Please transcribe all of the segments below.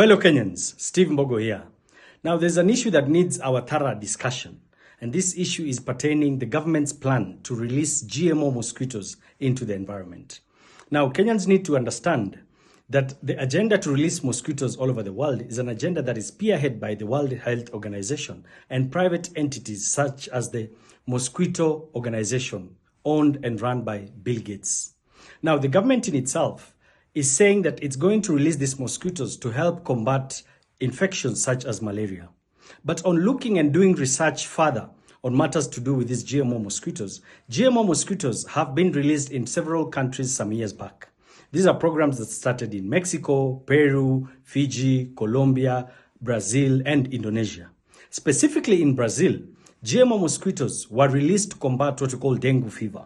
Fellow Kenyans, Steve Mbogo here. Now, there's an issue that needs our thorough discussion, and this issue is pertaining the government's plan to release GMO mosquitoes into the environment. Now, Kenyans need to understand that the agenda to release mosquitoes all over the world is an agenda that is spearheaded by the World Health Organization and private entities such as the Mosquito Organization, owned and run by Bill Gates. Now, the government in itself is saying that it's going to release these mosquitoes to help combat infections such as malaria. But on looking and doing research further on matters to do with these GMO mosquitoes have been released in several countries some years back. These are programs that started in Mexico, Peru, Fiji, Colombia, Brazil, and Indonesia. Specifically in Brazil, GMO mosquitoes were released to combat what we call dengue fever.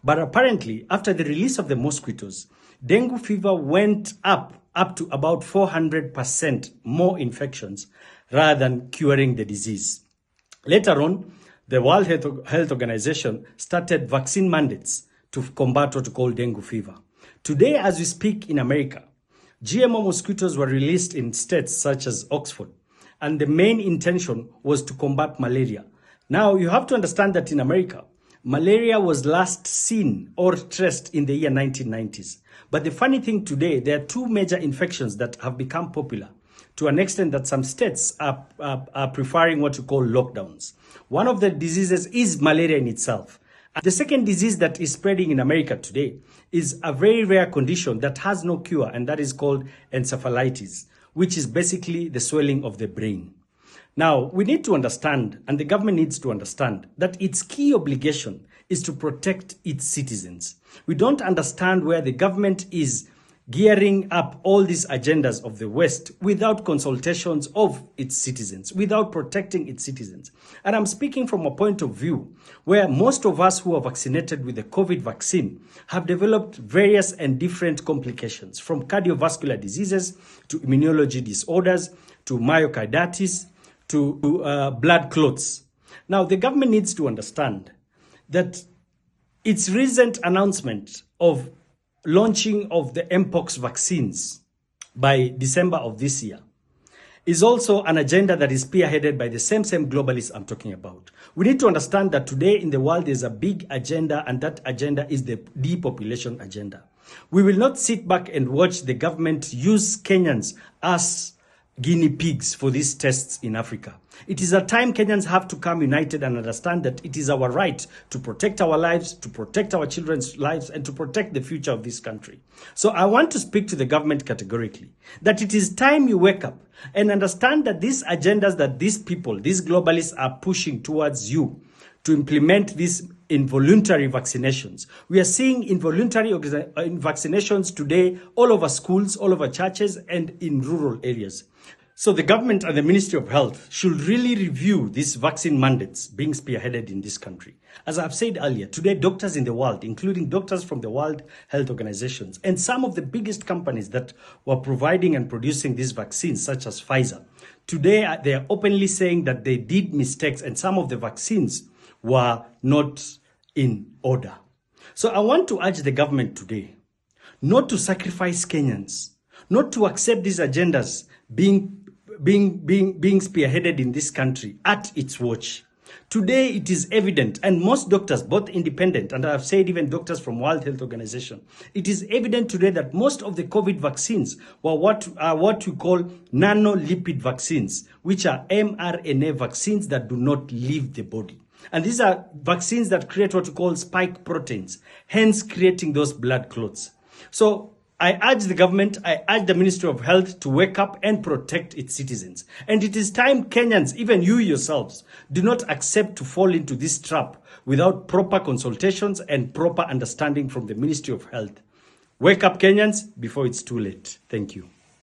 But apparently, after the release of the mosquitoes, dengue fever went up to about 400% more infections rather than curing the disease. Later on, the World Health Organization started vaccine mandates to combat what we call dengue fever. Today, as we speak in America, GMO mosquitoes were released in states such as Oxford, and the main intention was to combat malaria. Now, you have to understand that in America, malaria was last seen or traced in the year 1990s. But the funny thing today, there are two major infections that have become popular to an extent that some states are preferring what you call lockdowns. One of the diseases is malaria in itself. The second disease that is spreading in America today is a very rare condition that has no cure, and that is called encephalitis, which is basically the swelling of the brain. Now, we need to understand, and the government needs to understand, that its key obligation is to protect its citizens. We don't understand where the government is gearing up all these agendas of the West without consultations of its citizens, without protecting its citizens. And I'm speaking from a point of view where most of us who are vaccinated with the COVID vaccine have developed various and different complications, from cardiovascular diseases to immunology disorders to myocarditis to blood clots. Now, the government needs to understand that its recent announcement of launching of the Mpox vaccines by December of this year is also an agenda that is spearheaded by the same globalists I'm talking about. We need to understand that today in the world there's a big agenda, and that agenda is the depopulation agenda. We will not sit back and watch the government use Kenyans as guinea pigs for these tests in Africa. It is a time Kenyans have to come united and understand that it is our right to protect our lives, to protect our children's lives, and to protect the future of this country. So I want to speak to the government categorically that it is time you wake up and understand that these agendas that these people, these globalists are pushing towards you to implement these involuntary vaccinations. We are seeing involuntary vaccinations today all over schools, all over churches, and in rural areas. So the government and the Ministry of Health should really review these vaccine mandates being spearheaded in this country. As I've said earlier, today doctors in the world, including doctors from the World Health Organizations and some of the biggest companies that were providing and producing these vaccines, such as Pfizer, today they are openly saying that they did mistakes and some of the vaccines were not in order. So I want to urge the government today not to sacrifice Kenyans, not to accept these agendas being spearheaded in this country at its watch. Today it is evident, and most doctors, both independent and I've said even doctors from World Health Organization, it is evident today that most of the COVID vaccines were what we call nanolipid vaccines, which are mRNA vaccines that do not leave the body. And these are vaccines that create what we call spike proteins, hence creating those blood clots. So I urge the government, I urge the Ministry of Health to wake up and protect its citizens. And it is time Kenyans, even you yourselves, do not accept to fall into this trap without proper consultations and proper understanding from the Ministry of Health. Wake up, Kenyans, before it's too late. Thank you.